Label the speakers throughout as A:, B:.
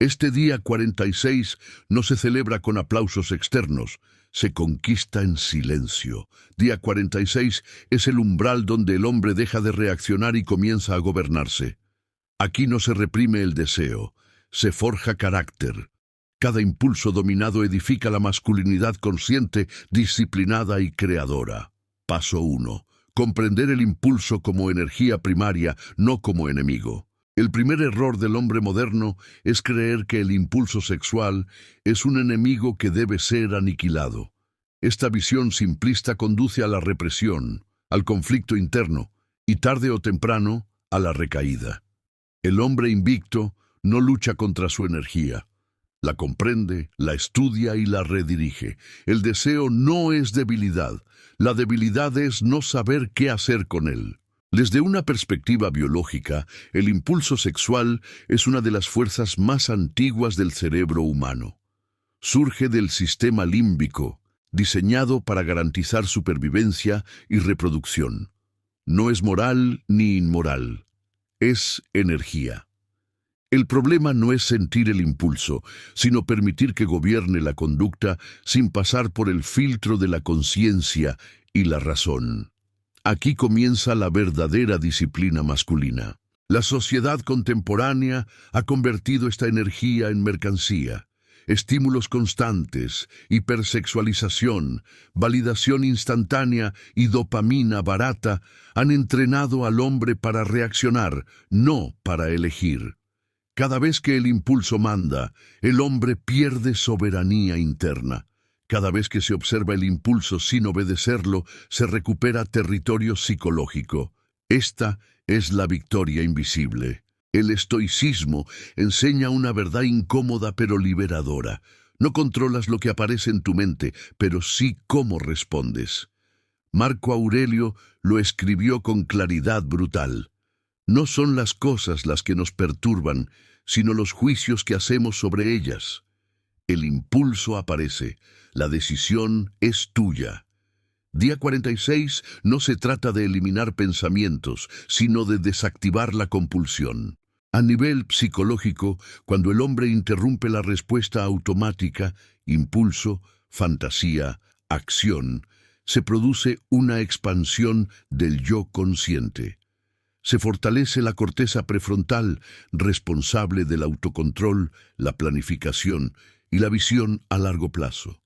A: Este día 46 no se celebra con aplausos externos, se conquista en silencio. Día 46 es el umbral donde el hombre deja de reaccionar y comienza a gobernarse. Aquí no se reprime el deseo, se forja carácter. Cada impulso dominado edifica la masculinidad consciente, disciplinada y creadora. Paso 1. Comprender el impulso como energía primaria, no como enemigo. El primer error del hombre moderno es creer que el impulso sexual es un enemigo que debe ser aniquilado. Esta visión simplista conduce a la represión, al conflicto interno y tarde o temprano a la recaída. El hombre invicto no lucha contra su energía. La comprende, la estudia y la redirige. El deseo no es debilidad. La debilidad es no saber qué hacer con él. Desde una perspectiva biológica, el impulso sexual es una de las fuerzas más antiguas del cerebro humano. Surge del sistema límbico, diseñado para garantizar supervivencia y reproducción. No es moral ni inmoral. Es energía. El problema no es sentir el impulso, sino permitir que gobierne la conducta sin pasar por el filtro de la conciencia y la razón. Aquí comienza la verdadera disciplina masculina. La sociedad contemporánea ha convertido esta energía en mercancía. Estímulos constantes, hipersexualización, validación instantánea y dopamina barata han entrenado al hombre para reaccionar, no para elegir. Cada vez que el impulso manda, el hombre pierde soberanía interna. Cada vez que se observa el impulso sin obedecerlo, se recupera territorio psicológico. Esta es la victoria invisible. El estoicismo enseña una verdad incómoda pero liberadora. No controlas lo que aparece en tu mente, pero sí cómo respondes. Marco Aurelio lo escribió con claridad brutal. No son las cosas las que nos perturban, sino los juicios que hacemos sobre ellas. El impulso aparece, la decisión es tuya. Día 46 no se trata de eliminar pensamientos, sino de desactivar la compulsión. A nivel psicológico, cuando el hombre interrumpe la respuesta automática, impulso, fantasía, acción, se produce una expansión del yo consciente. Se fortalece la corteza prefrontal, responsable del autocontrol, la planificación y la visión a largo plazo.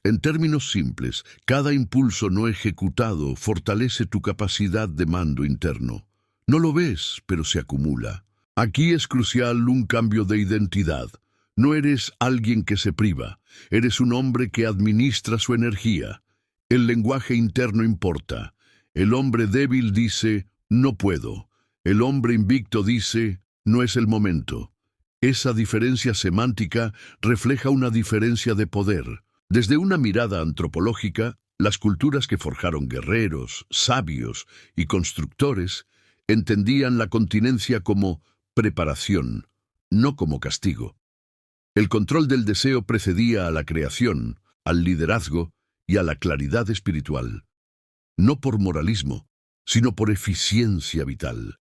A: En términos simples, cada impulso no ejecutado fortalece tu capacidad de mando interno. No lo ves, pero se acumula. Aquí es crucial un cambio de identidad. No eres alguien que se priva, eres un hombre que administra su energía. El lenguaje interno importa. El hombre débil dice, no puedo. El hombre invicto dice, no es el momento. Esa diferencia semántica refleja una diferencia de poder. Desde una mirada antropológica, las culturas que forjaron guerreros, sabios y constructores entendían la continencia como preparación, no como castigo. El control del deseo precedía a la creación, al liderazgo y a la claridad espiritual. No por moralismo, sino por eficiencia vital.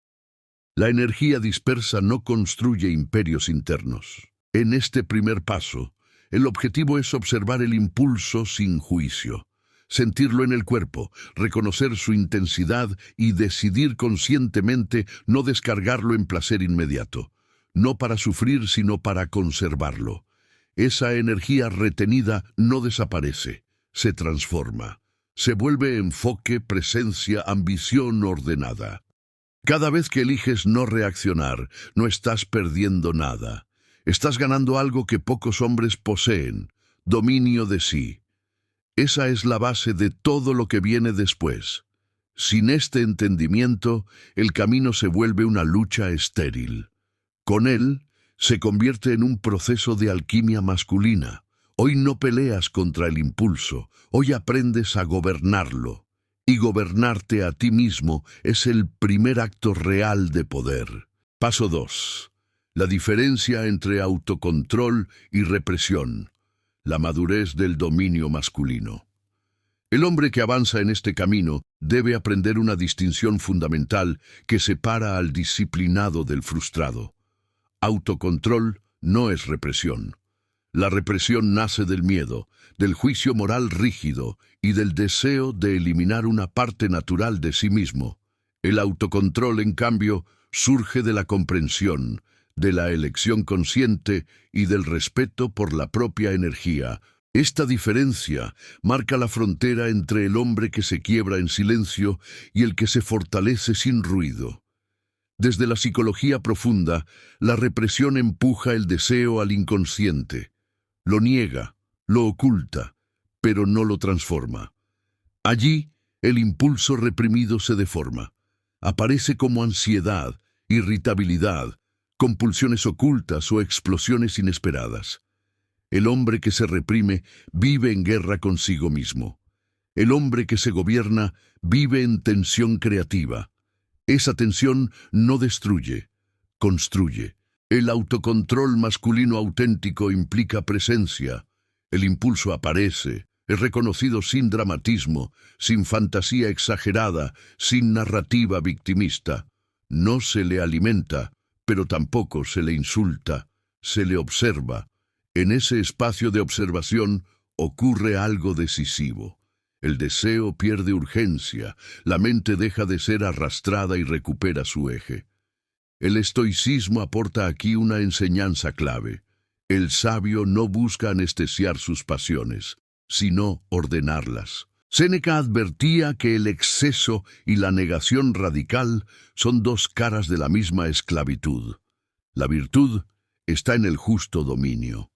A: La energía dispersa no construye imperios internos. En este primer paso, el objetivo es observar el impulso sin juicio, sentirlo en el cuerpo, reconocer su intensidad y decidir conscientemente no descargarlo en placer inmediato, no para sufrir sino para conservarlo. Esa energía retenida no desaparece, se transforma, se vuelve enfoque, presencia, ambición ordenada. Cada vez que eliges no reaccionar, no estás perdiendo nada. Estás ganando algo que pocos hombres poseen, dominio de sí. Esa es la base de todo lo que viene después. Sin este entendimiento, el camino se vuelve una lucha estéril. Con él, se convierte en un proceso de alquimia masculina. Hoy no peleas contra el impulso, hoy aprendes a gobernarlo. Y gobernarte a ti mismo es el primer acto real de poder. Paso 2. La diferencia entre autocontrol y represión. La madurez del dominio masculino. El hombre que avanza en este camino debe aprender una distinción fundamental que separa al disciplinado del frustrado. Autocontrol no es represión. La represión nace del miedo, del juicio moral rígido y del deseo de eliminar una parte natural de sí mismo. El autocontrol, en cambio, surge de la comprensión, de la elección consciente y del respeto por la propia energía. Esta diferencia marca la frontera entre el hombre que se quiebra en silencio y el que se fortalece sin ruido. Desde la psicología profunda, la represión empuja el deseo al inconsciente. Lo niega, lo oculta, pero no lo transforma. Allí, el impulso reprimido se deforma. Aparece como ansiedad, irritabilidad, compulsiones ocultas o explosiones inesperadas. El hombre que se reprime vive en guerra consigo mismo. El hombre que se gobierna vive en tensión creativa. Esa tensión no destruye, construye. El autocontrol masculino auténtico implica presencia. El impulso aparece, es reconocido sin dramatismo, sin fantasía exagerada, sin narrativa victimista. No se le alimenta, pero tampoco se le insulta, se le observa. En ese espacio de observación ocurre algo decisivo. El deseo pierde urgencia, la mente deja de ser arrastrada y recupera su eje. El estoicismo aporta aquí una enseñanza clave. El sabio no busca anestesiar sus pasiones, sino ordenarlas. Séneca advertía que el exceso y la negación radical son dos caras de la misma esclavitud. La virtud está en el justo dominio.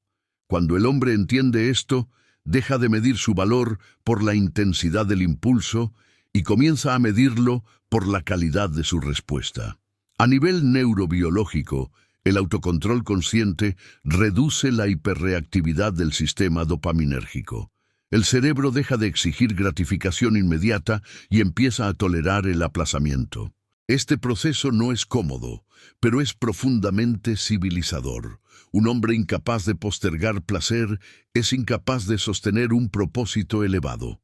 A: Cuando el hombre entiende esto, deja de medir su valor por la intensidad del impulso y comienza a medirlo por la calidad de su respuesta. A nivel neurobiológico, el autocontrol consciente reduce la hiperreactividad del sistema dopaminérgico. El cerebro deja de exigir gratificación inmediata y empieza a tolerar el aplazamiento. Este proceso no es cómodo, pero es profundamente civilizador. Un hombre incapaz de postergar placer es incapaz de sostener un propósito elevado.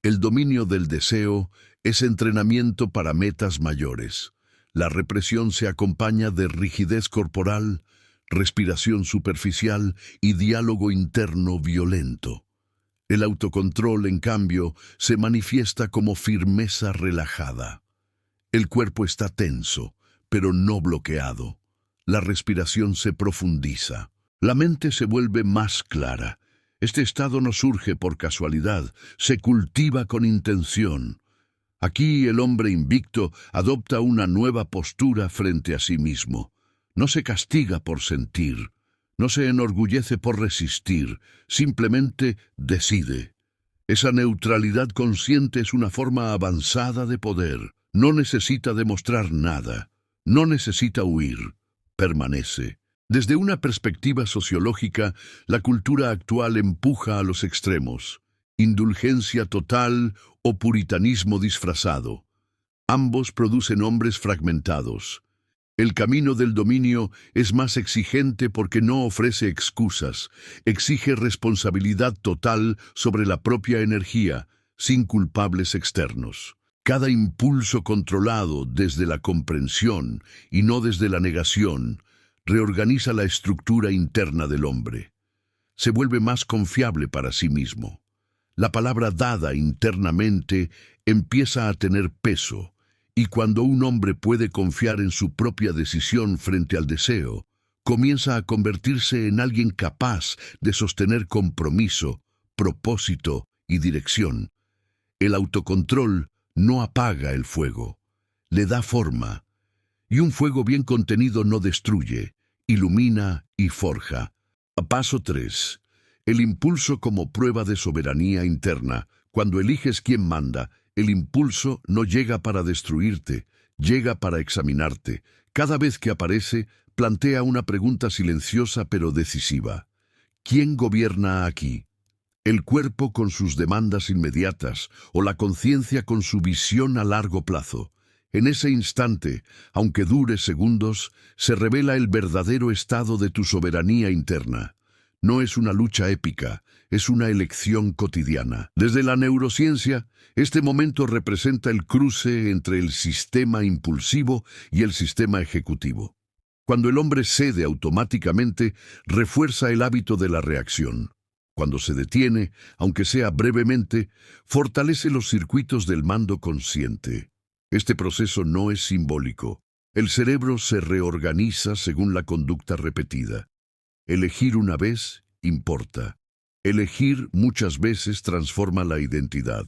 A: El dominio del deseo es entrenamiento para metas mayores. La represión se acompaña de rigidez corporal, respiración superficial y diálogo interno violento. El autocontrol, en cambio, se manifiesta como firmeza relajada. El cuerpo está tenso, pero no bloqueado. La respiración se profundiza. La mente se vuelve más clara. Este estado no surge por casualidad, se cultiva con intención. Aquí el hombre invicto adopta una nueva postura frente a sí mismo. No se castiga por sentir, no se enorgullece por resistir, simplemente decide. Esa neutralidad consciente es una forma avanzada de poder. No necesita demostrar nada, no necesita huir, permanece. Desde una perspectiva sociológica, la cultura actual empuja a los extremos. Indulgencia total o puritanismo disfrazado. Ambos producen hombres fragmentados. El camino del dominio es más exigente porque no ofrece excusas, exige responsabilidad total sobre la propia energía, sin culpables externos. Cada impulso controlado desde la comprensión y no desde la negación reorganiza la estructura interna del hombre. Se vuelve más confiable para sí mismo. La palabra dada internamente empieza a tener peso, y cuando un hombre puede confiar en su propia decisión frente al deseo, comienza a convertirse en alguien capaz de sostener compromiso, propósito y dirección. El autocontrol no apaga el fuego, le da forma, y un fuego bien contenido no destruye, ilumina y forja. Paso 3. El impulso como prueba de soberanía interna. Cuando eliges quién manda, el impulso no llega para destruirte, llega para examinarte. Cada vez que aparece, plantea una pregunta silenciosa pero decisiva. ¿Quién gobierna aquí? ¿El cuerpo con sus demandas inmediatas o la conciencia con su visión a largo plazo? En ese instante, aunque dure segundos, se revela el verdadero estado de tu soberanía interna. No es una lucha épica, es una elección cotidiana. Desde la neurociencia, este momento representa el cruce entre el sistema impulsivo y el sistema ejecutivo. Cuando el hombre cede automáticamente, refuerza el hábito de la reacción. Cuando se detiene, aunque sea brevemente, fortalece los circuitos del mando consciente. Este proceso no es simbólico. El cerebro se reorganiza según la conducta repetida. Elegir una vez importa. Elegir muchas veces transforma la identidad.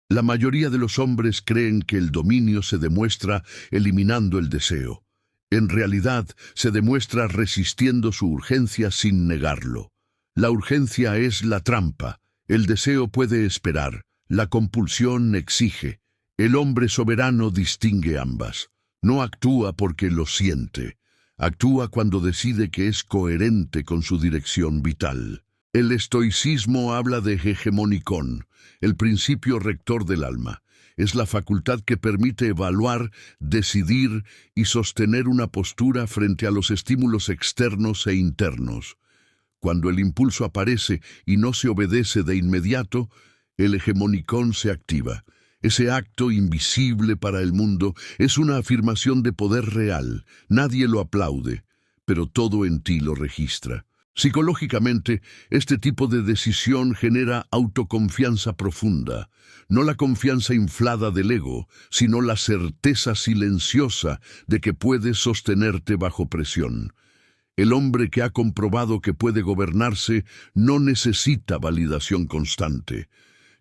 A: La mayoría de los hombres creen que el dominio se demuestra eliminando el deseo. En realidad, se demuestra resistiendo su urgencia sin negarlo. La urgencia es la trampa. El deseo puede esperar. La compulsión exige. El hombre soberano distingue ambas. No actúa porque lo siente. Actúa cuando decide que es coherente con su dirección vital. El estoicismo habla de hegemonicón, el principio rector del alma. Es la facultad que permite evaluar, decidir y sostener una postura frente a los estímulos externos e internos. Cuando el impulso aparece y no se obedece de inmediato, el hegemonicón se activa. Ese acto invisible para el mundo es una afirmación de poder real. Nadie lo aplaude, pero todo en ti lo registra. Psicológicamente, este tipo de decisión genera autoconfianza profunda, no la confianza inflada del ego, sino la certeza silenciosa de que puedes sostenerte bajo presión. El hombre que ha comprobado que puede gobernarse no necesita validación constante.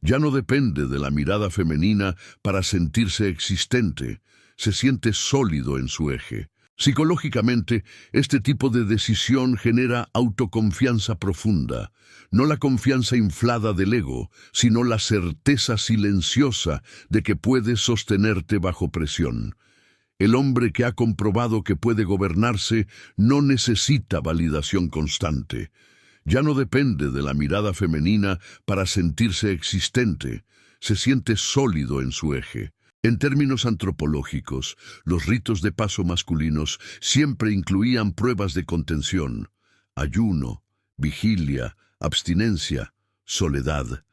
A: Ya no depende de la mirada femenina para sentirse existente, se siente sólido en su eje. Psicológicamente, este tipo de decisión genera autoconfianza profunda, no la confianza inflada del ego, sino la certeza silenciosa de que puedes sostenerte bajo presión. El hombre que ha comprobado que puede gobernarse no necesita validación constante. Ya no depende de la mirada femenina para sentirse existente, se siente sólido en su eje. En términos antropológicos, los ritos de paso masculinos siempre incluían pruebas de contención, ayuno, vigilia, abstinencia, soledad.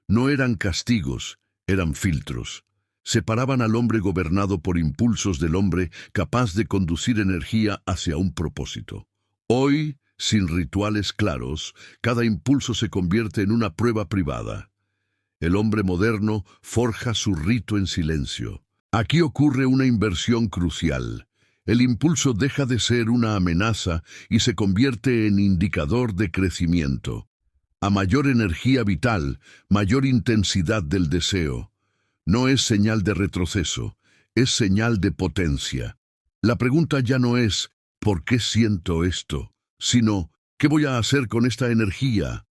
A: No eran castigos, eran filtros. Separaban al hombre gobernado por impulsos del hombre capaz de conducir energía hacia un propósito. Hoy, sin rituales claros, cada impulso se convierte en una prueba privada. El hombre moderno forja su rito en silencio. Aquí ocurre una inversión crucial. El impulso deja de ser una amenaza y se convierte en indicador de crecimiento. A mayor energía vital, mayor intensidad del deseo. No es señal de retroceso, es señal de potencia. La pregunta ya no es ¿por qué siento esto?, sino ¿qué voy a hacer con esta energía?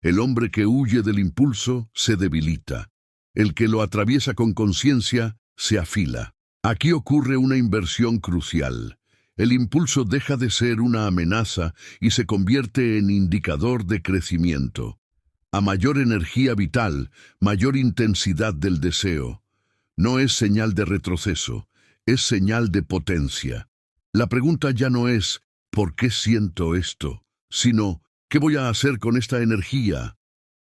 A: El hombre que huye del impulso se debilita. El que lo atraviesa con conciencia se afila. Aquí ocurre una inversión crucial. El impulso deja de ser una amenaza y se convierte en indicador de crecimiento. A mayor energía vital, mayor intensidad del deseo. No es señal de retroceso, es señal de potencia. La pregunta ya no es ¿por qué siento esto?, sino ¿qué voy a hacer con esta energía?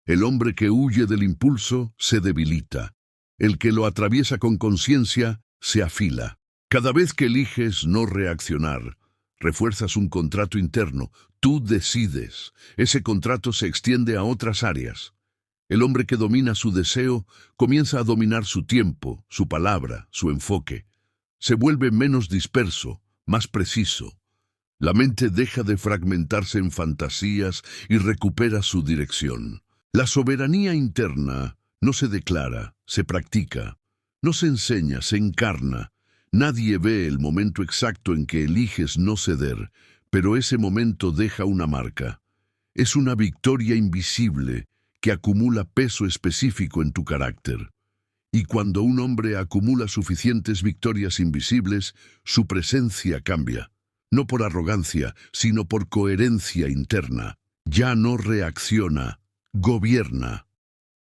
A: El hombre que huye del impulso se debilita. El que lo atraviesa con conciencia se afila. Cada vez que eliges no reaccionar, refuerzas un contrato interno. Tú decides. Ese contrato se extiende a otras áreas. El hombre que domina su deseo comienza a dominar su tiempo, su palabra, su enfoque. Se vuelve menos disperso, más preciso. La mente deja de fragmentarse en fantasías y recupera su dirección. La soberanía interna no se declara, se practica. No se enseña, se encarna. Nadie ve el momento exacto en que eliges no ceder, pero ese momento deja una marca. Es una victoria invisible que acumula peso específico en tu carácter. Y cuando un hombre acumula suficientes victorias invisibles, su presencia cambia. No por arrogancia, sino por coherencia interna. Ya no reacciona, gobierna.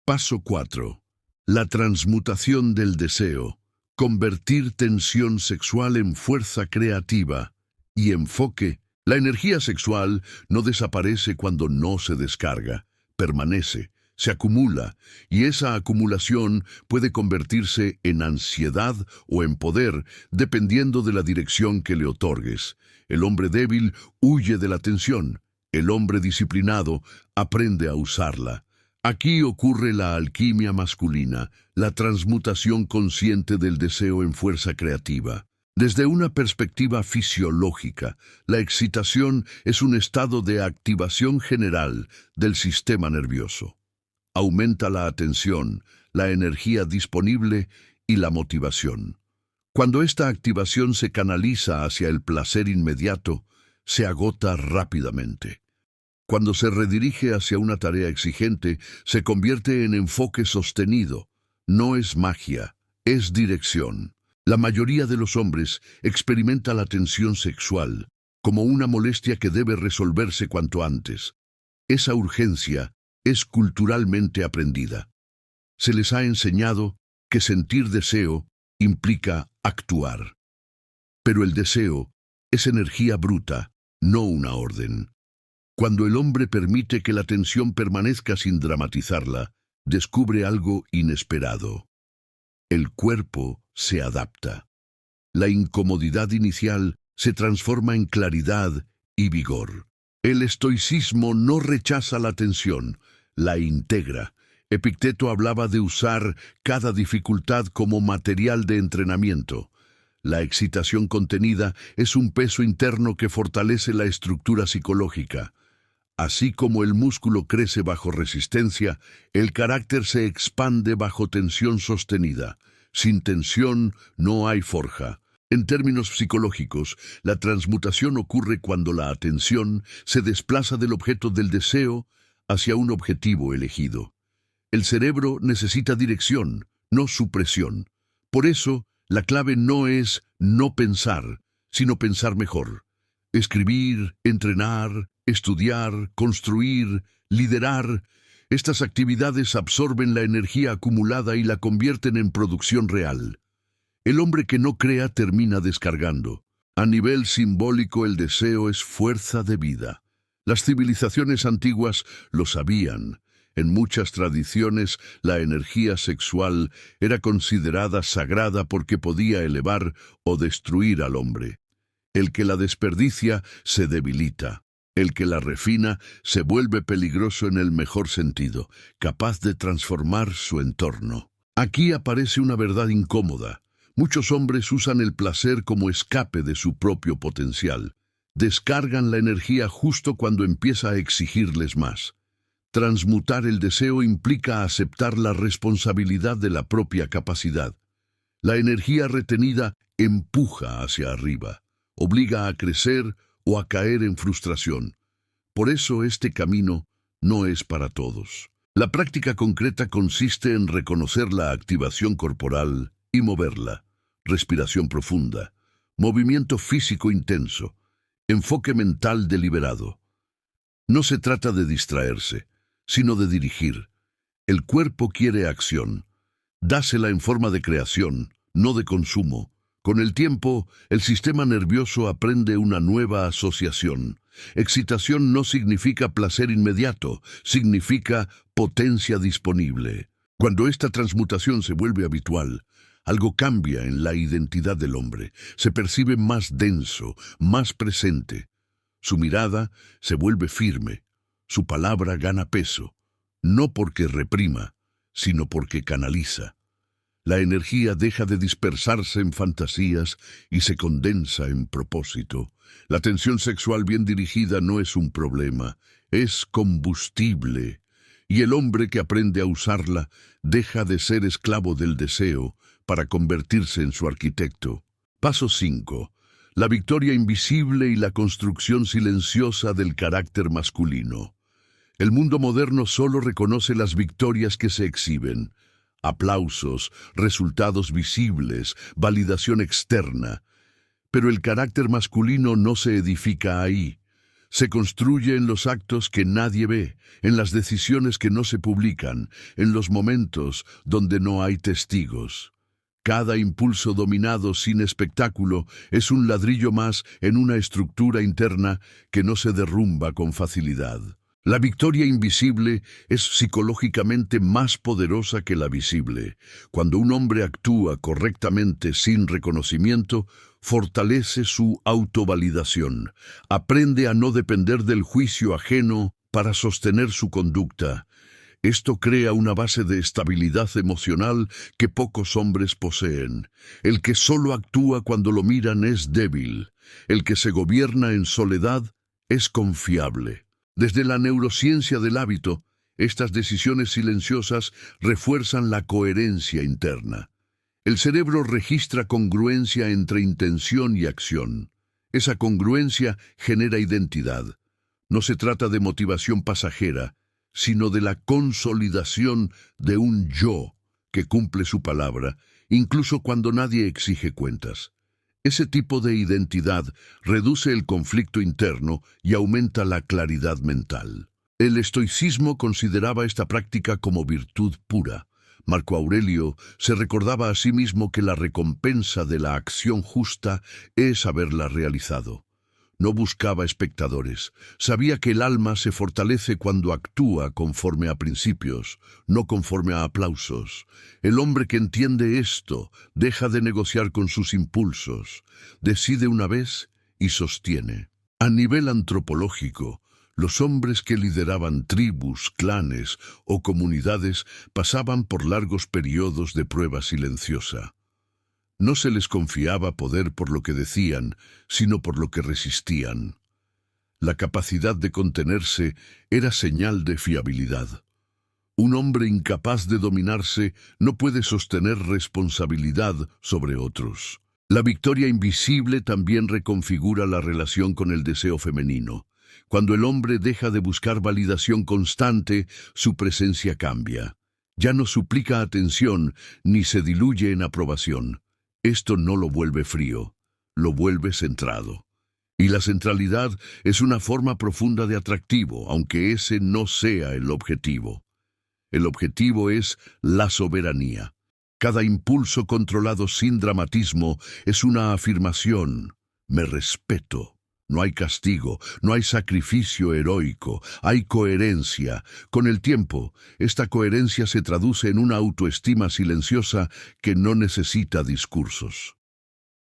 A: Paso 4. La transmutación del deseo. Convertir tensión sexual en fuerza creativa y enfoque. La energía sexual no desaparece cuando no se descarga. Permanece, se acumula, y esa acumulación puede convertirse en ansiedad o en poder, dependiendo de la dirección que le otorgues. El hombre débil huye de la tensión. El hombre disciplinado aprende a usarla. Aquí ocurre la alquimia masculina, la transmutación consciente del deseo en fuerza creativa. Desde una perspectiva fisiológica, la excitación es un estado de activación general del sistema nervioso. Aumenta la atención, la energía disponible y la motivación. Cuando esta activación se canaliza hacia el placer inmediato, se agota rápidamente. Cuando se redirige hacia una tarea exigente, se convierte en enfoque sostenido. No es magia, es dirección. La mayoría de los hombres experimenta la tensión sexual como una molestia que debe resolverse cuanto antes. Esa urgencia es culturalmente aprendida. Se les ha enseñado que sentir deseo implica actuar. Pero el deseo es energía bruta, no una orden. Cuando el hombre permite que la tensión permanezca sin dramatizarla, descubre algo inesperado. El cuerpo se adapta. La incomodidad inicial se transforma en claridad y vigor. El estoicismo no rechaza la tensión, la integra. Epicteto hablaba de usar cada dificultad como material de entrenamiento. La excitación contenida es un peso interno que fortalece la estructura psicológica. Así como el músculo crece bajo resistencia, el carácter se expande bajo tensión sostenida. Sin tensión no hay forja. En términos psicológicos, la transmutación ocurre cuando la atención se desplaza del objeto del deseo hacia un objetivo elegido. El cerebro necesita dirección, no supresión. Por eso, la clave no es no pensar, sino pensar mejor. Escribir, entrenar, estudiar, construir, liderar. Estas actividades absorben la energía acumulada y la convierten en producción real. El hombre que no crea termina descargando. A nivel simbólico, el deseo es fuerza de vida. Las civilizaciones antiguas lo sabían. En muchas tradiciones, la energía sexual era considerada sagrada porque podía elevar o destruir al hombre. El que la desperdicia se debilita. El que la refina se vuelve peligroso en el mejor sentido, capaz de transformar su entorno. Aquí aparece una verdad incómoda. Muchos hombres usan el placer como escape de su propio potencial. Descargan la energía justo cuando empieza a exigirles más. Transmutar el deseo implica aceptar la responsabilidad de la propia capacidad. La energía retenida empuja hacia arriba, obliga a crecer o a caer en frustración. Por eso este camino no es para todos. La práctica concreta consiste en reconocer la activación corporal y moverla. Respiración profunda, movimiento físico intenso, enfoque mental deliberado. No se trata de distraerse, sino de dirigir. El cuerpo quiere acción. Dásela en forma de creación, no de consumo. Con el tiempo, el sistema nervioso aprende una nueva asociación. Excitación no significa placer inmediato, significa potencia disponible. Cuando esta transmutación se vuelve habitual, algo cambia en la identidad del hombre. Se percibe más denso, más presente. Su mirada se vuelve firme. Su palabra gana peso, no porque reprima, sino porque canaliza. La energía deja de dispersarse en fantasías y se condensa en propósito. La tensión sexual bien dirigida no es un problema, es combustible. Y el hombre que aprende a usarla deja de ser esclavo del deseo para convertirse en su arquitecto. Paso 5. La victoria invisible y la construcción silenciosa del carácter masculino. El mundo moderno solo reconoce las victorias que se exhiben. Aplausos, resultados visibles, validación externa. Pero el carácter masculino no se edifica ahí. Se construye en los actos que nadie ve, en las decisiones que no se publican, en los momentos donde no hay testigos. Cada impulso dominado sin espectáculo es un ladrillo más en una estructura interna que no se derrumba con facilidad. La victoria invisible es psicológicamente más poderosa que la visible. Cuando un hombre actúa correctamente sin reconocimiento, fortalece su autovalidación, aprende a no depender del juicio ajeno para sostener su conducta. Esto crea una base de estabilidad emocional que pocos hombres poseen. El que solo actúa cuando lo miran es débil. El que se gobierna en soledad es confiable. Desde la neurociencia del hábito, estas decisiones silenciosas refuerzan la coherencia interna. El cerebro registra congruencia entre intención y acción. Esa congruencia genera identidad. No se trata de motivación pasajera, sino de la consolidación de un yo que cumple su palabra, incluso cuando nadie exige cuentas. Ese tipo de identidad reduce el conflicto interno y aumenta la claridad mental. El estoicismo consideraba esta práctica como virtud pura. Marco Aurelio se recordaba a sí mismo que la recompensa de la acción justa es haberla realizado. No buscaba espectadores. Sabía que el alma se fortalece cuando actúa conforme a principios, no conforme a aplausos. El hombre que entiende esto deja de negociar con sus impulsos, decide una vez y sostiene. A nivel antropológico, los hombres que lideraban tribus, clanes o comunidades pasaban por largos periodos de prueba silenciosa. No se les confiaba poder por lo que decían, sino por lo que resistían. La capacidad de contenerse era señal de fiabilidad. Un hombre incapaz de dominarse no puede sostener responsabilidad sobre otros. La victoria invisible también reconfigura la relación con el deseo femenino. Cuando el hombre deja de buscar validación constante, su presencia cambia. Ya no suplica atención ni se diluye en aprobación. Esto no lo vuelve frío, lo vuelve centrado. Y la centralidad es una forma profunda de atractivo, aunque ese no sea el objetivo. El objetivo es la soberanía. Cada impulso controlado sin dramatismo es una afirmación. Me respeto. No hay castigo, no hay sacrificio heroico, hay coherencia. Con el tiempo, esta coherencia se traduce en una autoestima silenciosa que no necesita discursos.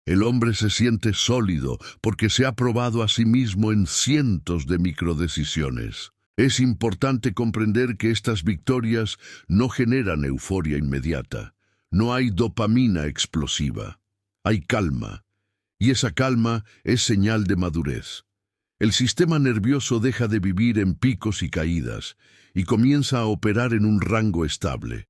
A: El hombre se siente sólido porque se ha probado a sí mismo en cientos de microdecisiones. Es importante comprender que estas victorias no generan euforia inmediata. No hay dopamina explosiva. Hay calma. Y esa calma es señal de madurez. El sistema nervioso deja de vivir en picos y caídas y comienza a operar en un rango estable.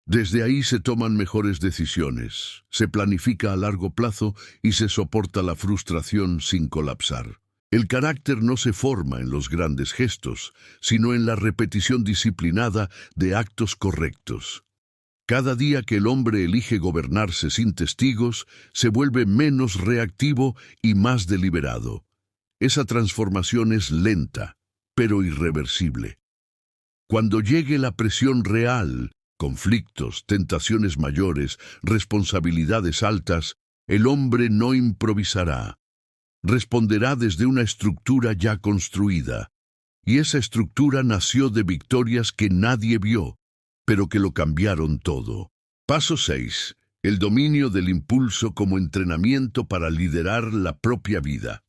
A: Desde ahí se toman mejores decisiones, se planifica a largo plazo y se soporta la frustración sin colapsar. El carácter no se forma en los grandes gestos, sino en la repetición disciplinada de actos correctos. Cada día que el hombre elige gobernarse sin testigos, se vuelve menos reactivo y más deliberado. Esa transformación es lenta, pero irreversible. Cuando llegue la presión real, conflictos, tentaciones mayores, responsabilidades altas, el hombre no improvisará. Responderá desde una estructura ya construida. Y esa estructura nació de victorias que nadie vio, pero que lo cambiaron todo. Paso 6. El dominio del impulso como entrenamiento para liderar la propia vida.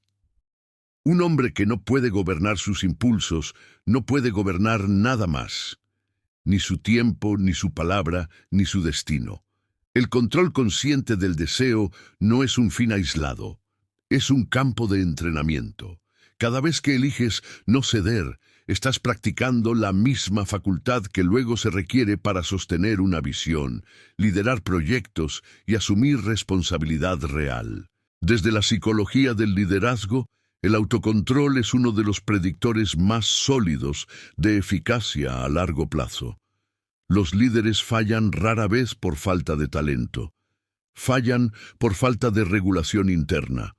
A: Un hombre que no puede gobernar sus impulsos, no puede gobernar nada más. Ni su tiempo, ni su palabra, ni su destino. El control consciente del deseo no es un fin aislado. Es un campo de entrenamiento. Cada vez que eliges no ceder, estás practicando la misma facultad que luego se requiere para sostener una visión, liderar proyectos y asumir responsabilidad real. Desde la psicología del liderazgo, el autocontrol es uno de los predictores más sólidos de eficacia a largo plazo. Los líderes fallan rara vez por falta de talento. Fallan por falta de regulación interna.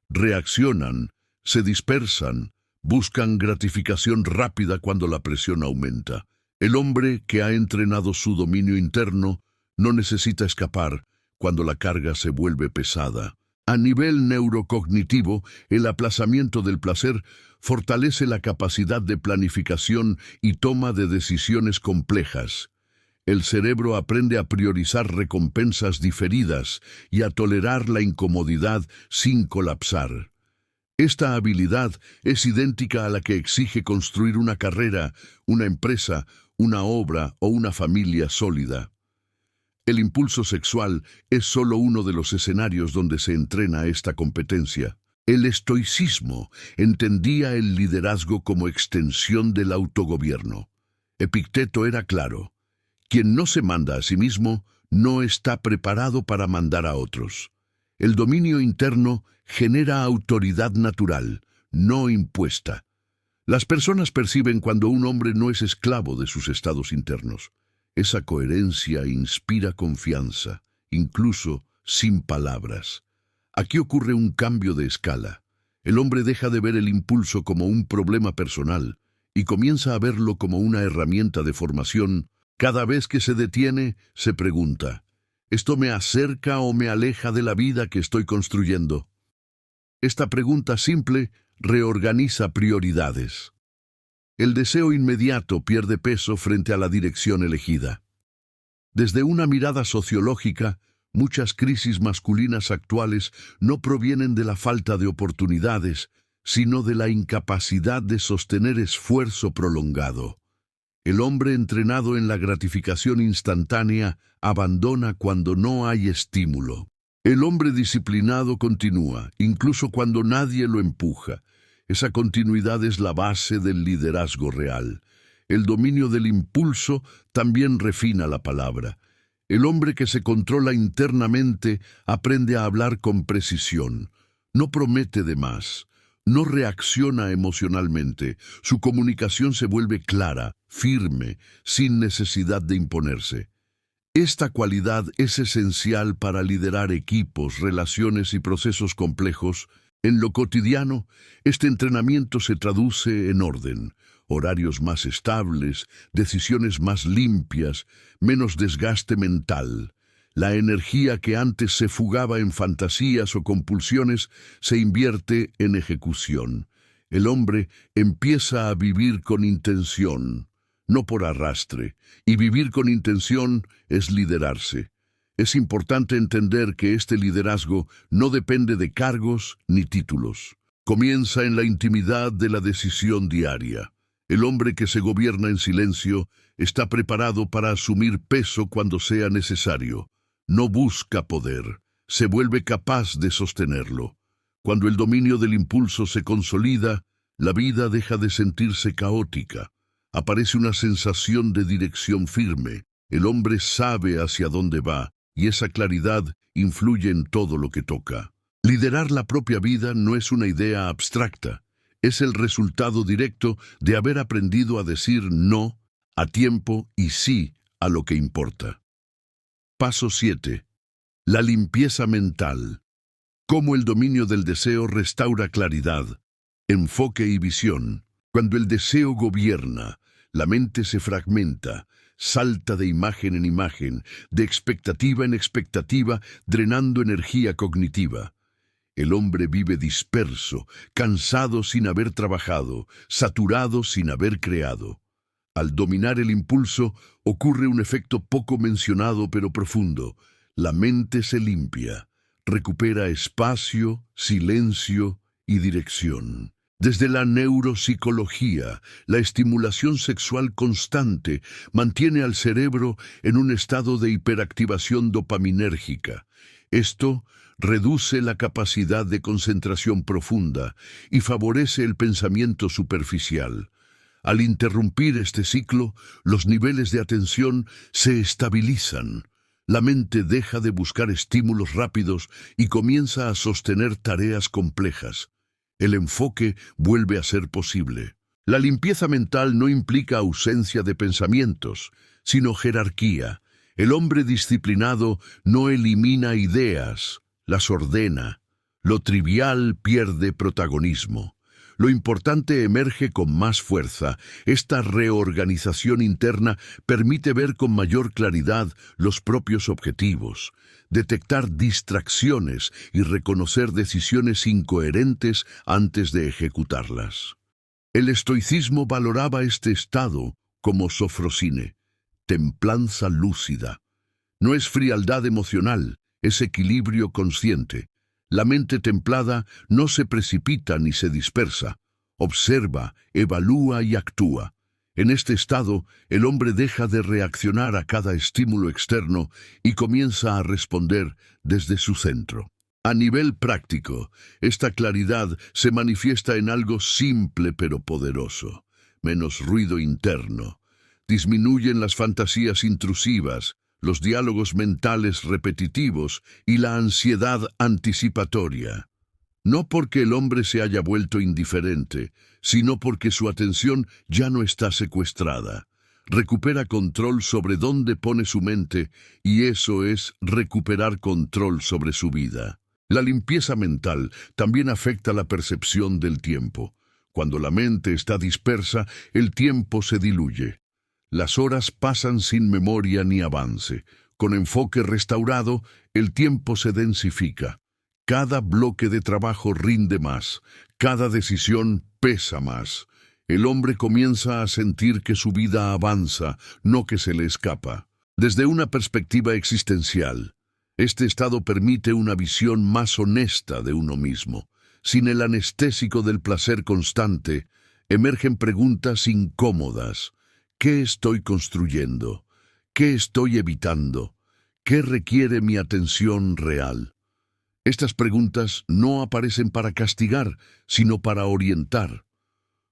A: Reaccionan, se dispersan, buscan gratificación rápida cuando la presión aumenta. El hombre que ha entrenado su dominio interno no necesita escapar cuando la carga se vuelve pesada. A nivel neurocognitivo, el aplazamiento del placer fortalece la capacidad de planificación y toma de decisiones complejas. El cerebro aprende a priorizar recompensas diferidas y a tolerar la incomodidad sin colapsar. Esta habilidad es idéntica a la que exige construir una carrera, una empresa, una obra o una familia sólida. El impulso sexual es solo uno de los escenarios donde se entrena esta competencia. El estoicismo entendía el liderazgo como extensión del autogobierno. Epicteto era claro: quien no se manda a sí mismo no está preparado para mandar a otros. El dominio interno genera autoridad natural, no impuesta. Las personas perciben cuando un hombre no es esclavo de sus estados internos. Esa coherencia inspira confianza, incluso sin palabras. Aquí ocurre un cambio de escala. El hombre deja de ver el impulso como un problema personal y comienza a verlo como una herramienta de formación. Cada vez que se detiene, se pregunta: ¿esto me acerca o me aleja de la vida que estoy construyendo? Esta pregunta simple reorganiza prioridades. El deseo inmediato pierde peso frente a la dirección elegida. Desde una mirada sociológica, muchas crisis masculinas actuales no provienen de la falta de oportunidades, sino de la incapacidad de sostener esfuerzo prolongado. El hombre entrenado en la gratificación instantánea abandona cuando no hay estímulo. El hombre disciplinado continúa, incluso cuando nadie lo empuja. Esa continuidad es la base del liderazgo real. El dominio del impulso también refina la palabra. El hombre que se controla internamente aprende a hablar con precisión. No promete de más. No reacciona emocionalmente. Su comunicación se vuelve clara, firme, sin necesidad de imponerse. Esta cualidad es esencial para liderar equipos, relaciones y procesos complejos. En lo cotidiano, este entrenamiento se traduce en orden, horarios más estables, decisiones más limpias, menos desgaste mental. La energía que antes se fugaba en fantasías o compulsiones se invierte en ejecución. El hombre empieza a vivir con intención, no por arrastre, y vivir con intención es liderarse. Es importante entender que este liderazgo no depende de cargos ni títulos. Comienza en la intimidad de la decisión diaria. El hombre que se gobierna en silencio está preparado para asumir peso cuando sea necesario. No busca poder, se vuelve capaz de sostenerlo. Cuando el dominio del impulso se consolida, la vida deja de sentirse caótica. Aparece una sensación de dirección firme. El hombre sabe hacia dónde va, y esa claridad influye en todo lo que toca. Liderar la propia vida no es una idea abstracta, es el resultado directo de haber aprendido a decir no a tiempo y sí a lo que importa. Paso 7. La limpieza mental. Cómo el dominio del deseo restaura claridad, enfoque y visión. Cuando el deseo gobierna, la mente se fragmenta, salta de imagen en imagen, de expectativa en expectativa, drenando energía cognitiva. El hombre vive disperso, cansado sin haber trabajado, saturado sin haber creado. Al dominar el impulso, ocurre un efecto poco mencionado pero profundo. La mente se limpia, recupera espacio, silencio y dirección. Desde la neuropsicología, la estimulación sexual constante mantiene al cerebro en un estado de hiperactivación dopaminérgica. Esto reduce la capacidad de concentración profunda y favorece el pensamiento superficial. Al interrumpir este ciclo, los niveles de atención se estabilizan. La mente deja de buscar estímulos rápidos y comienza a sostener tareas complejas. El enfoque vuelve a ser posible. La limpieza mental no implica ausencia de pensamientos, sino jerarquía. El hombre disciplinado no elimina ideas, las ordena. Lo trivial pierde protagonismo. Lo importante emerge con más fuerza. Esta reorganización interna permite ver con mayor claridad los propios objetivos, detectar distracciones y reconocer decisiones incoherentes antes de ejecutarlas. El estoicismo valoraba este estado como sofrosine, templanza lúcida. No es frialdad emocional, es equilibrio consciente. La mente templada no se precipita ni se dispersa. Observa, evalúa y actúa. En este estado, el hombre deja de reaccionar a cada estímulo externo y comienza a responder desde su centro. A nivel práctico, esta claridad se manifiesta en algo simple pero poderoso. Menos ruido interno. Disminuyen las fantasías intrusivas, los diálogos mentales repetitivos y la ansiedad anticipatoria. No porque el hombre se haya vuelto indiferente, sino porque su atención ya no está secuestrada. Recupera control sobre dónde pone su mente, y eso es recuperar control sobre su vida. La limpieza mental también afecta la percepción del tiempo. Cuando la mente está dispersa, el tiempo se diluye. Las horas pasan sin memoria ni avance. Con enfoque restaurado, el tiempo se densifica. Cada bloque de trabajo rinde más, cada decisión pesa más. El hombre comienza a sentir que su vida avanza, no que se le escapa. Desde una perspectiva existencial, este estado permite una visión más honesta de uno mismo. Sin el anestésico del placer constante, emergen preguntas incómodas. ¿Qué estoy construyendo? ¿Qué estoy evitando? ¿Qué requiere mi atención real? Estas preguntas no aparecen para castigar, sino para orientar.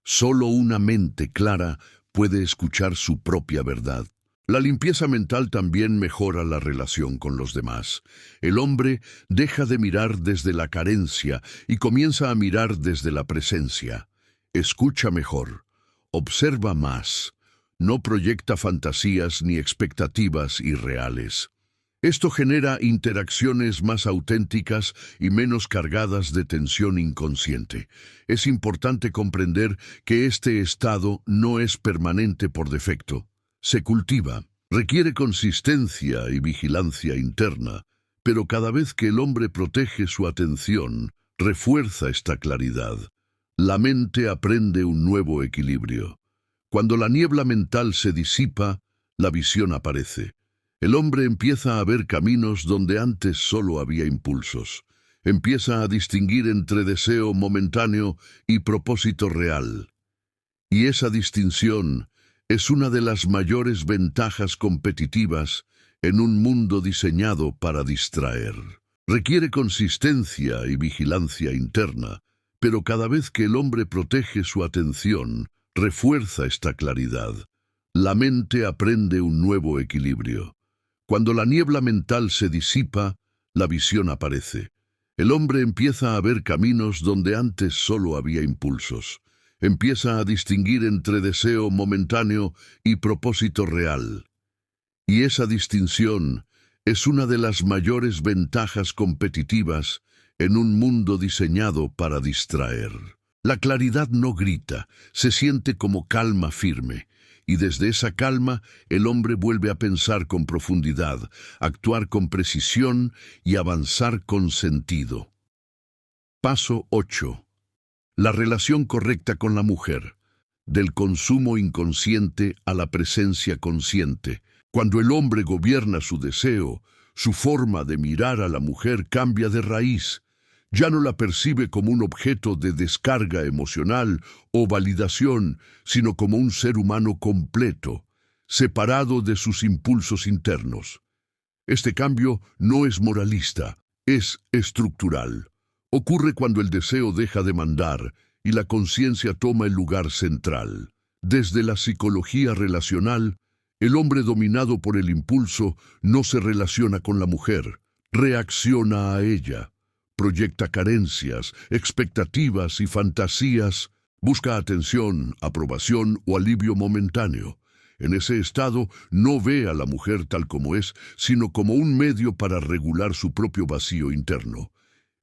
A: Solo una mente clara puede escuchar su propia verdad. La limpieza mental también mejora la relación con los demás. El hombre deja de mirar desde la carencia y comienza a mirar desde la presencia. Escucha mejor, observa más, no proyecta fantasías ni expectativas irreales. Esto genera interacciones más auténticas y menos cargadas de tensión inconsciente. Es importante comprender que este estado no es permanente por defecto. Se cultiva, requiere consistencia y vigilancia interna, pero cada vez que el hombre protege su atención, refuerza esta claridad. La mente aprende un nuevo equilibrio. Cuando la niebla mental se disipa, la visión aparece. El hombre empieza a ver caminos donde antes solo había impulsos. Empieza a distinguir entre deseo momentáneo y propósito real. Y esa distinción es una de las mayores ventajas competitivas en un mundo diseñado para distraer. Requiere consistencia y vigilancia interna, pero cada vez que el hombre protege su atención, refuerza esta claridad. La mente aprende un nuevo equilibrio. Cuando la niebla mental se disipa, la visión aparece. El hombre empieza a ver caminos donde antes solo había impulsos. Empieza a distinguir entre deseo momentáneo y propósito real. Y esa distinción es una de las mayores ventajas competitivas en un mundo diseñado para distraer. La claridad no grita, se siente como calma firme. Y desde esa calma, el hombre vuelve a pensar con profundidad, actuar con precisión y avanzar con sentido. Paso 8. La relación correcta con la mujer. Del consumo inconsciente a la presencia consciente. Cuando el hombre gobierna su deseo, su forma de mirar a la mujer cambia de raíz. Ya no la percibe como un objeto de descarga emocional o validación, sino como un ser humano completo, separado de sus impulsos internos. Este cambio no es moralista, es estructural. Ocurre cuando el deseo deja de mandar y la conciencia toma el lugar central. Desde la psicología relacional, el hombre dominado por el impulso no se relaciona con la mujer, reacciona a ella. Proyecta carencias, expectativas y fantasías, busca atención, aprobación o alivio momentáneo. En ese estado no ve a la mujer tal como es, sino como un medio para regular su propio vacío interno.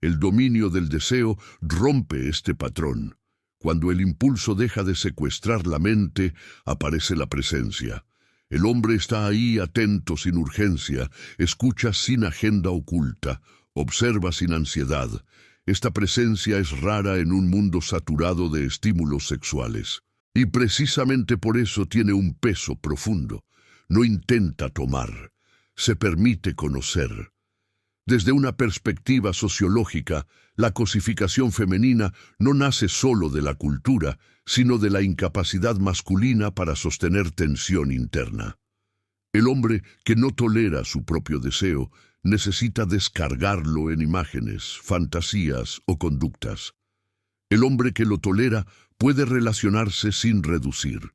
A: El dominio del deseo rompe este patrón. Cuando el impulso deja de secuestrar la mente, aparece la presencia. El hombre está ahí atento sin urgencia, escucha sin agenda oculta, observa sin ansiedad. Esta presencia es rara en un mundo saturado de estímulos sexuales. Y precisamente por eso tiene un peso profundo. No intenta tomar, se permite conocer. Desde una perspectiva sociológica, la cosificación femenina no nace solo de la cultura, sino de la incapacidad masculina para sostener tensión interna. El hombre que no tolera su propio deseo necesita descargarlo en imágenes, fantasías o conductas. El hombre que lo tolera puede relacionarse sin reducir.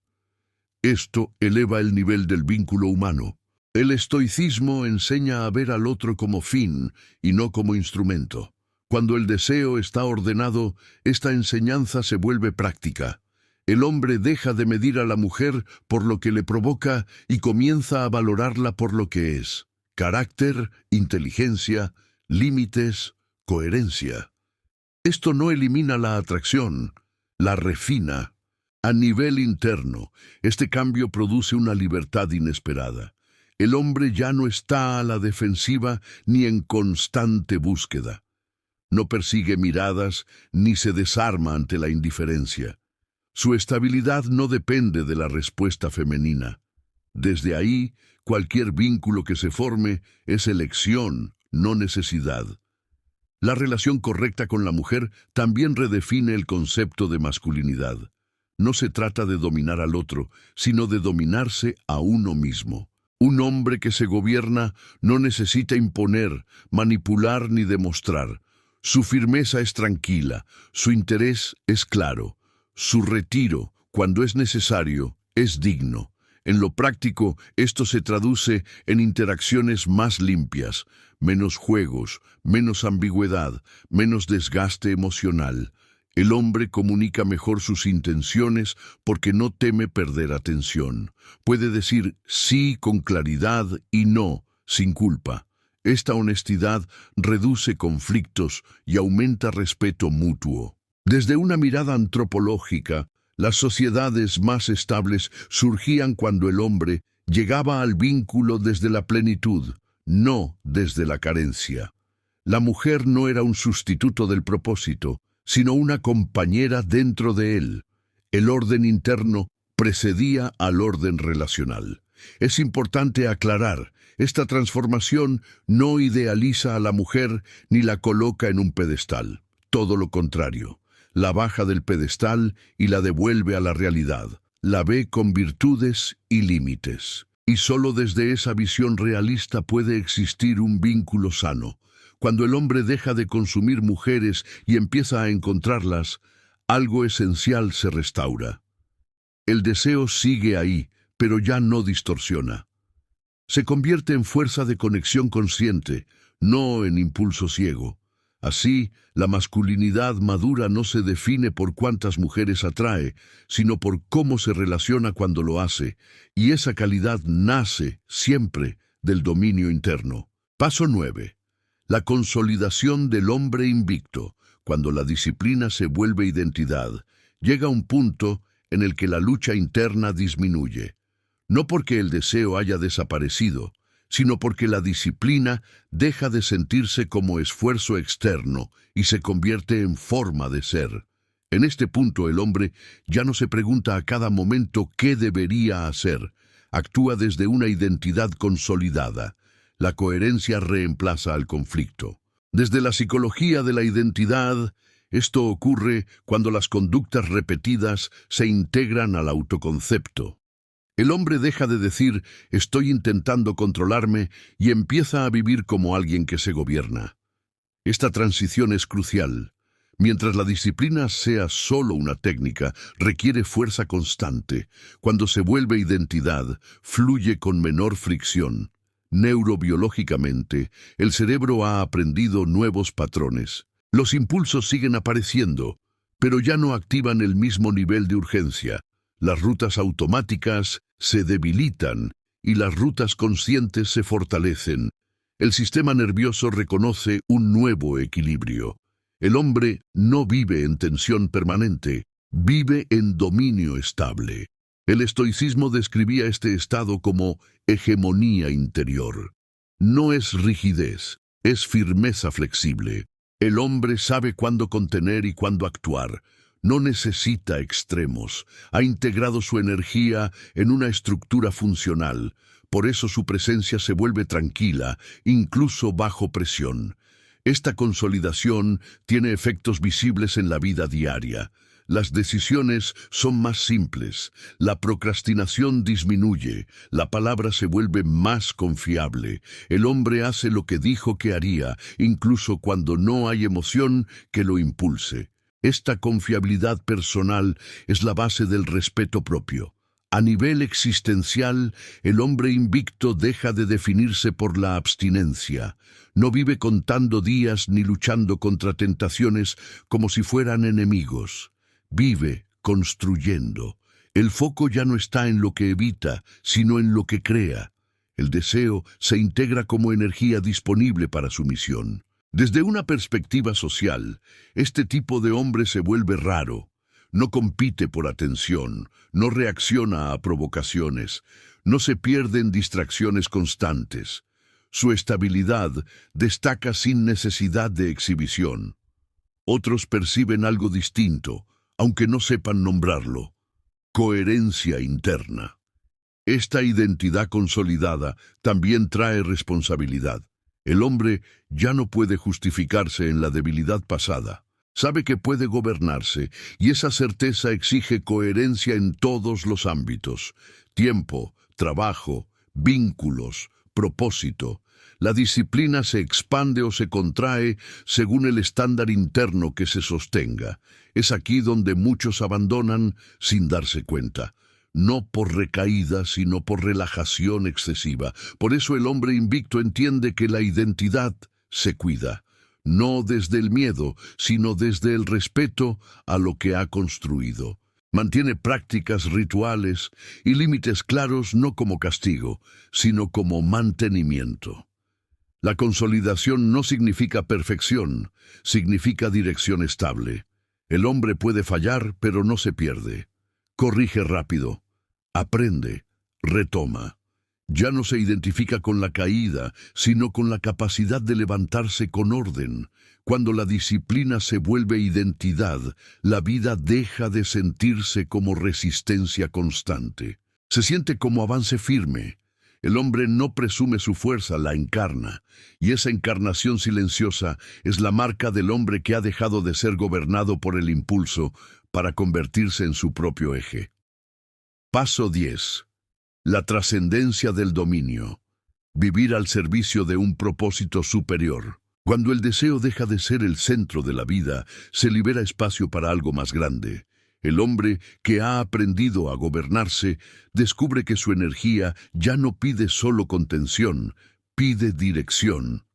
A: Esto eleva el nivel del vínculo humano. El estoicismo enseña a ver al otro como fin y no como instrumento. Cuando el deseo está ordenado, esta enseñanza se vuelve práctica. El hombre deja de medir a la mujer por lo que le provoca y comienza a valorarla por lo que es: carácter, inteligencia, límites, coherencia. Esto no elimina la atracción, la refina. A nivel interno, este cambio produce una libertad inesperada. El hombre ya no está a la defensiva ni en constante búsqueda. No persigue miradas ni se desarma ante la indiferencia. Su estabilidad no depende de la respuesta femenina. Desde ahí, cualquier vínculo que se forme es elección, no necesidad. La relación correcta con la mujer también redefine el concepto de masculinidad. No se trata de dominar al otro, sino de dominarse a uno mismo. Un hombre que se gobierna no necesita imponer, manipular ni demostrar. Su firmeza es tranquila, su interés es claro, su retiro, cuando es necesario, es digno. En lo práctico, esto se traduce en interacciones más limpias, menos juegos, menos ambigüedad, menos desgaste emocional. El hombre comunica mejor sus intenciones porque no teme perder atención. Puede decir sí con claridad y no, sin culpa. Esta honestidad reduce conflictos y aumenta respeto mutuo. Desde una mirada antropológica, las sociedades más estables surgían cuando el hombre llegaba al vínculo desde la plenitud, no desde la carencia. La mujer no era un sustituto del propósito, sino una compañera dentro de él. El orden interno precedía al orden relacional. Es importante aclarar, esta transformación no idealiza a la mujer ni la coloca en un pedestal. Todo lo contrario, la baja del pedestal y la devuelve a la realidad. La ve con virtudes y límites. Y solo desde esa visión realista puede existir un vínculo sano. Cuando el hombre deja de consumir mujeres y empieza a encontrarlas, algo esencial se restaura. El deseo sigue ahí, pero ya no distorsiona. Se convierte en fuerza de conexión consciente, no en impulso ciego. Así, la masculinidad madura no se define por cuántas mujeres atrae, sino por cómo se relaciona cuando lo hace, y esa calidad nace, siempre, del dominio interno. Paso 9. La consolidación del hombre invicto. Cuando la disciplina se vuelve identidad, llega un punto en el que la lucha interna disminuye. No porque el deseo haya desaparecido, sino porque la disciplina deja de sentirse como esfuerzo externo y se convierte en forma de ser. En este punto el hombre ya no se pregunta a cada momento qué debería hacer. Actúa desde una identidad consolidada. La coherencia reemplaza al conflicto. Desde la psicología de la identidad, esto ocurre cuando las conductas repetidas se integran al autoconcepto. El hombre deja de decir «estoy intentando controlarme» y empieza a vivir como alguien que se gobierna. Esta transición es crucial. Mientras la disciplina sea solo una técnica, requiere fuerza constante. Cuando se vuelve identidad, fluye con menor fricción. Neurobiológicamente, el cerebro ha aprendido nuevos patrones. Los impulsos siguen apareciendo, pero ya no activan el mismo nivel de urgencia. Las rutas automáticas se debilitan y las rutas conscientes se fortalecen. El sistema nervioso reconoce un nuevo equilibrio. El hombre no vive en tensión permanente, vive en dominio estable. El estoicismo describía este estado como hegemonía interior. No es rigidez, es firmeza flexible. El hombre sabe cuándo contener y cuándo actuar. No necesita extremos. Ha integrado su energía en una estructura funcional. Por eso su presencia se vuelve tranquila, incluso bajo presión. Esta consolidación tiene efectos visibles en la vida diaria. Las decisiones son más simples, la procrastinación disminuye, la palabra se vuelve más confiable, el hombre hace lo que dijo que haría, incluso cuando no hay emoción que lo impulse. Esta confiabilidad personal es la base del respeto propio. A nivel existencial, el hombre invicto deja de definirse por la abstinencia. No vive contando días ni luchando contra tentaciones como si fueran enemigos. Vive construyendo. El foco ya no está en lo que evita, sino en lo que crea. El deseo se integra como energía disponible para su misión. Desde una perspectiva social, este tipo de hombre se vuelve raro. No compite por atención, no reacciona a provocaciones, no se pierde en distracciones constantes. Su estabilidad destaca sin necesidad de exhibición. Otros perciben algo distinto, aunque no sepan nombrarlo. Coherencia interna. Esta identidad consolidada también trae responsabilidad. El hombre ya no puede justificarse en la debilidad pasada. Sabe que puede gobernarse, y esa certeza exige coherencia en todos los ámbitos. Tiempo, trabajo, vínculos, propósito. La disciplina se expande o se contrae según el estándar interno que se sostenga. Es aquí donde muchos abandonan sin darse cuenta. No por recaída, sino por relajación excesiva. Por eso el hombre invicto entiende que la identidad se cuida. No desde el miedo, sino desde el respeto a lo que ha construido. Mantiene prácticas rituales y límites claros no como castigo, sino como mantenimiento. La consolidación no significa perfección, significa dirección estable. El hombre puede fallar, pero no se pierde. Corrige rápido, aprende, retoma. Ya no se identifica con la caída, sino con la capacidad de levantarse con orden. Cuando la disciplina se vuelve identidad, la vida deja de sentirse como resistencia constante. Se siente como avance firme. El hombre no presume su fuerza, la encarna, y esa encarnación silenciosa es la marca del hombre que ha dejado de ser gobernado por el impulso para convertirse en su propio eje. Paso 10. La trascendencia del dominio. Vivir al servicio de un propósito superior. Cuando el deseo deja de ser el centro de la vida, se libera espacio para algo más grande. El hombre que ha aprendido a gobernarse descubre que su energía ya no pide solo contención, pide dirección.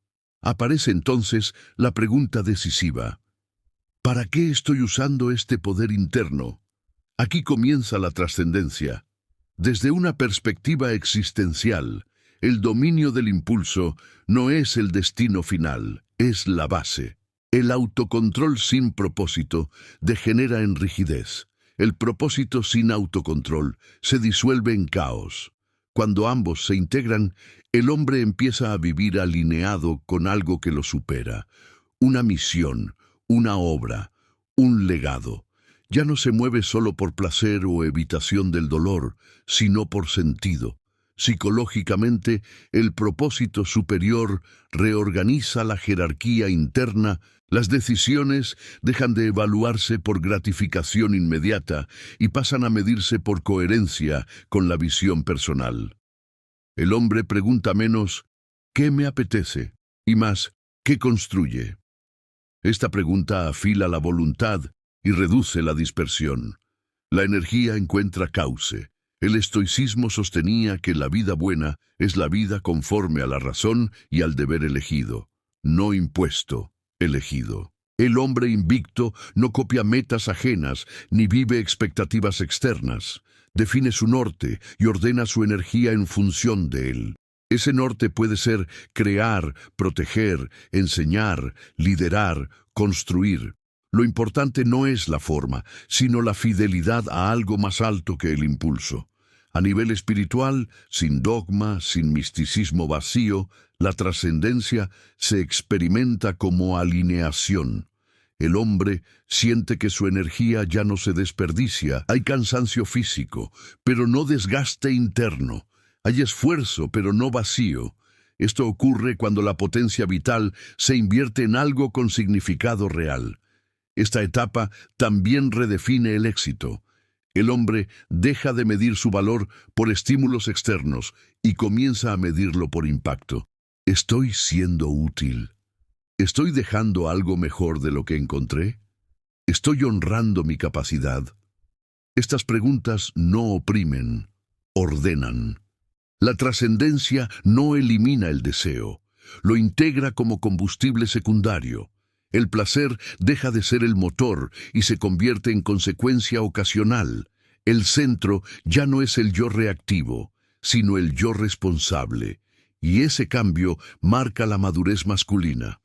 A: Aparece entonces la pregunta decisiva: ¿para qué estoy usando este poder interno? Aquí comienza la trascendencia. Desde una perspectiva existencial, el dominio del impulso no es el destino final, es la base. El autocontrol sin propósito degenera en rigidez. El propósito sin autocontrol se disuelve en caos. Cuando ambos se integran, el hombre empieza a vivir alineado con algo que lo supera. Una misión, una obra, un legado. Ya no se mueve solo por placer o evitación del dolor, sino por sentido. Psicológicamente, el propósito superior reorganiza la jerarquía interna. Las decisiones dejan de evaluarse por gratificación inmediata y pasan a medirse por coherencia con la visión personal. El hombre pregunta menos ¿qué me apetece? Y más ¿qué construye? Esta pregunta afila la voluntad y reduce la dispersión. La energía encuentra cauce. El estoicismo sostenía que la vida buena es la vida conforme a la razón y al deber elegido, no impuesto, elegido. El hombre invicto no copia metas ajenas ni vive expectativas externas. Define su norte y ordena su energía en función de él. Ese norte puede ser crear, proteger, enseñar, liderar, construir. Lo importante no es la forma, sino la fidelidad a algo más alto que el impulso. A nivel espiritual, sin dogma, sin misticismo vacío, la trascendencia se experimenta como alineación. El hombre siente que su energía ya no se desperdicia. Hay cansancio físico, pero no desgaste interno. Hay esfuerzo, pero no vacío. Esto ocurre cuando la potencia vital se invierte en algo con significado real. Esta etapa también redefine el éxito. El hombre deja de medir su valor por estímulos externos y comienza a medirlo por impacto. ¿Estoy siendo útil? ¿Estoy dejando algo mejor de lo que encontré? ¿Estoy honrando mi capacidad? Estas preguntas no oprimen, ordenan. La trascendencia no elimina el deseo, lo integra como combustible secundario. El placer deja de ser el motor y se convierte en consecuencia ocasional. El centro ya no es el yo reactivo, sino el yo responsable, y ese cambio marca la madurez masculina.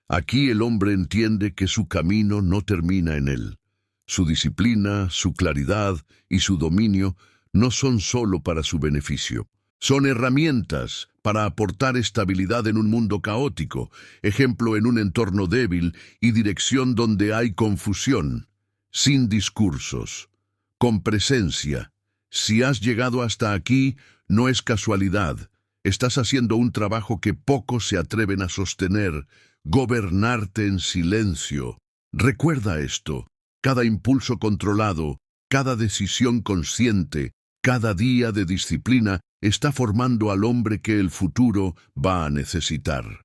A: Aquí el hombre entiende que su camino no termina en él. Su disciplina, su claridad y su dominio no son solo para su beneficio. Son herramientas para aportar estabilidad en un mundo caótico, ejemplo en un entorno débil y dirección donde hay confusión, sin discursos, con presencia. Si has llegado hasta aquí, no es casualidad. Estás haciendo un trabajo que pocos se atreven a sostener, gobernarte en silencio. Recuerda esto, cada impulso controlado, cada decisión consciente, cada día de disciplina está formando al hombre que el futuro va a necesitar.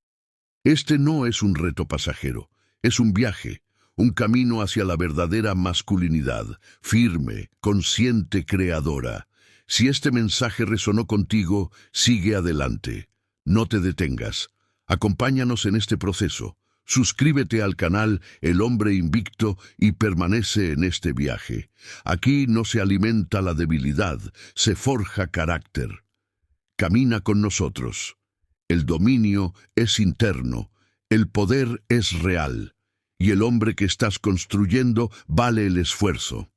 A: Este no es un reto pasajero, es un viaje, un camino hacia la verdadera masculinidad, firme, consciente, creadora. Si este mensaje resonó contigo, sigue adelante. No te detengas. Acompáñanos en este proceso. Suscríbete al canal El Hombre Invicto y permanece en este viaje. Aquí no se alimenta la debilidad, se forja carácter. Camina con nosotros. El dominio es interno, el poder es real, y el hombre que estás construyendo vale el esfuerzo.